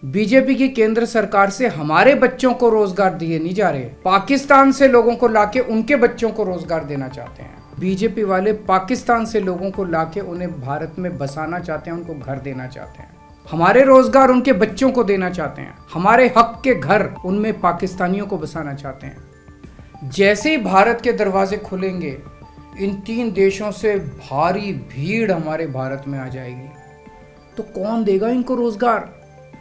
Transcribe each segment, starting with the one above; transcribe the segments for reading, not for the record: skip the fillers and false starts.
BJP की केंद्र सरकार से हमारे बच्चों को रोजगार दिए नहीं जा रहे, पाकिस्तान से लोगों को लाके उनके बच्चों को रोजगार देना चाहते हैं। बीजेपी वाले पाकिस्तान से लोगों को लाके उन्हें भारत में बसाना चाहते हैं, उनको घर देना चाहते हैं। हमारे रोजगार उनके बच्चों को देना चाहते हैं, हमारे हक के घर उनमें पाकिस्तानियों को बसाना चाहते हैं। जैसे ही भारत के दरवाजे खुलेंगे, इन 3 देशों से भारी भीड़ हमारे भारत में आ जाएगी। तो कौन देगा इनको रोजगार?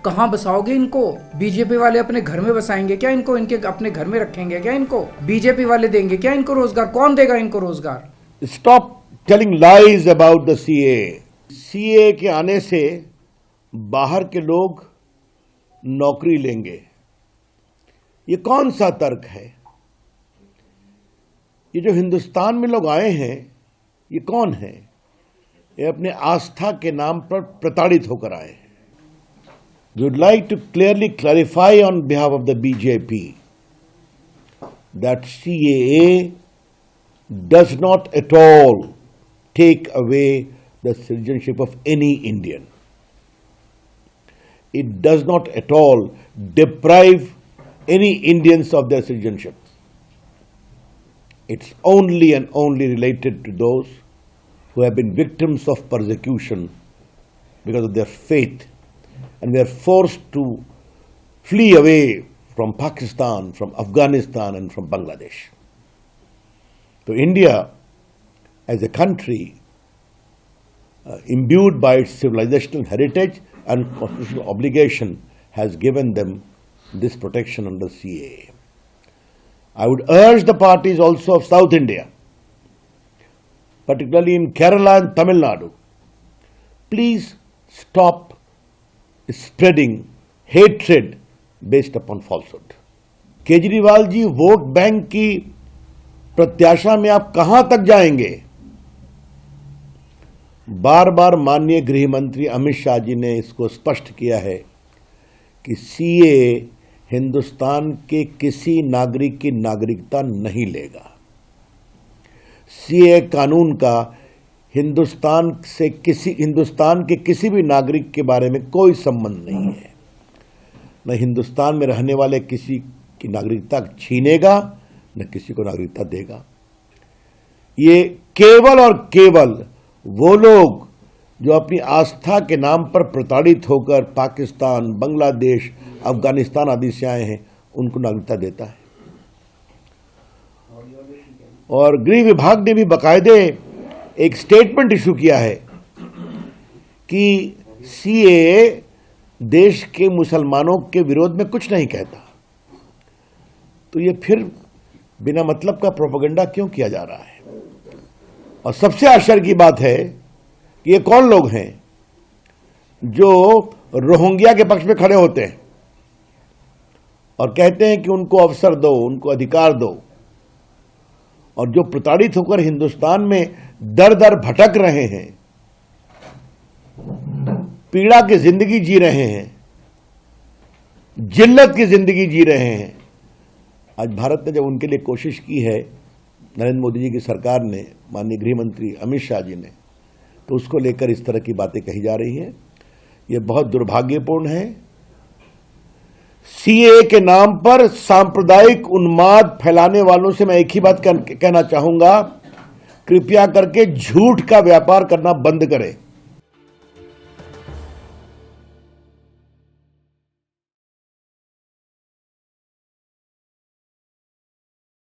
कहां बसाओगे इनको? बीजेपी वाले अपने घर में बसाएंगे क्या इनको? इनके अपने घर में रखेंगे क्या इनको? बीजेपी वाले देंगे क्या इनको रोजगार? कौन देगा इनको रोजगार? Stop telling lies about the CA के आने से बाहर के लोग नौकरी लेंगे, ये कौन सा तर्क है? ये जो हिंदुस्तान में लोग आए हैं, ये कौन है? ये अपने आस्था के नाम पर प्रताड़ित होकर आए हैं। We would like to clearly clarify on behalf of the BJP that CAA does not at all take away the citizenship of any Indian. It does not at all deprive any Indians of their citizenship. It's only and only related to those who have been victims of persecution because of their faith and were forced to flee away from Pakistan, from Afghanistan and from Bangladesh. So India as a country imbued by its civilizational heritage and constitutional obligation has given them this protection under CAA. I would urge the parties also of South India, particularly in Kerala and Tamil Nadu, please stop spreading hatred based upon falsehood. Kejriwal ji, vote bank की प्रत्याशा में आप कहां तक जाएंगे? बार बार माननीय गृह मंत्री अमित शाह जी ने इसको स्पष्ट किया है कि सीए हिंदुस्तान के किसी नागरिक की नागरिकता नहीं लेगा। सीए कानून का हिंदुस्तान के किसी भी नागरिक के बारे में कोई संबंध नहीं है। न हिंदुस्तान में रहने वाले किसी की नागरिकता छीनेगा, न किसी को नागरिकता देगा। ये केवल और केवल वो लोग जो अपनी आस्था के नाम पर प्रताड़ित होकर पाकिस्तान, बांग्लादेश, अफगानिस्तान आदि से आए हैं, उनको नागरिकता देता है। और गृह विभाग ने भी बाकायदे एक स्टेटमेंट इशू किया है कि सीएए देश के मुसलमानों के विरोध में कुछ नहीं कहता। तो ये फिर बिना मतलब का प्रोपेगेंडा क्यों किया जा रहा है? और सबसे आश्चर्य की बात है कि ये कौन लोग हैं जो रोहिंग्या के पक्ष में खड़े होते हैं और कहते हैं कि उनको अवसर दो, उनको अधिकार दो, और जो प्रताड़ित होकर हिंदुस्तान में दर दर भटक रहे हैं, पीड़ा की जिंदगी जी रहे हैं, जिल्लत की जिंदगी जी रहे हैं। आज भारत ने जब उनके लिए कोशिश की है, नरेंद्र मोदी जी की सरकार ने, माननीय गृह मंत्री अमित शाह जी ने, तो उसको लेकर इस तरह की बातें कही जा रही हैं। यह बहुत दुर्भाग्यपूर्ण है। सीए के नाम पर सांप्रदायिक उन्माद फैलाने वालों से मैं एक ही बात कहना चाहूंगा, कृपया करके झूठ का व्यापार करना बंद करें।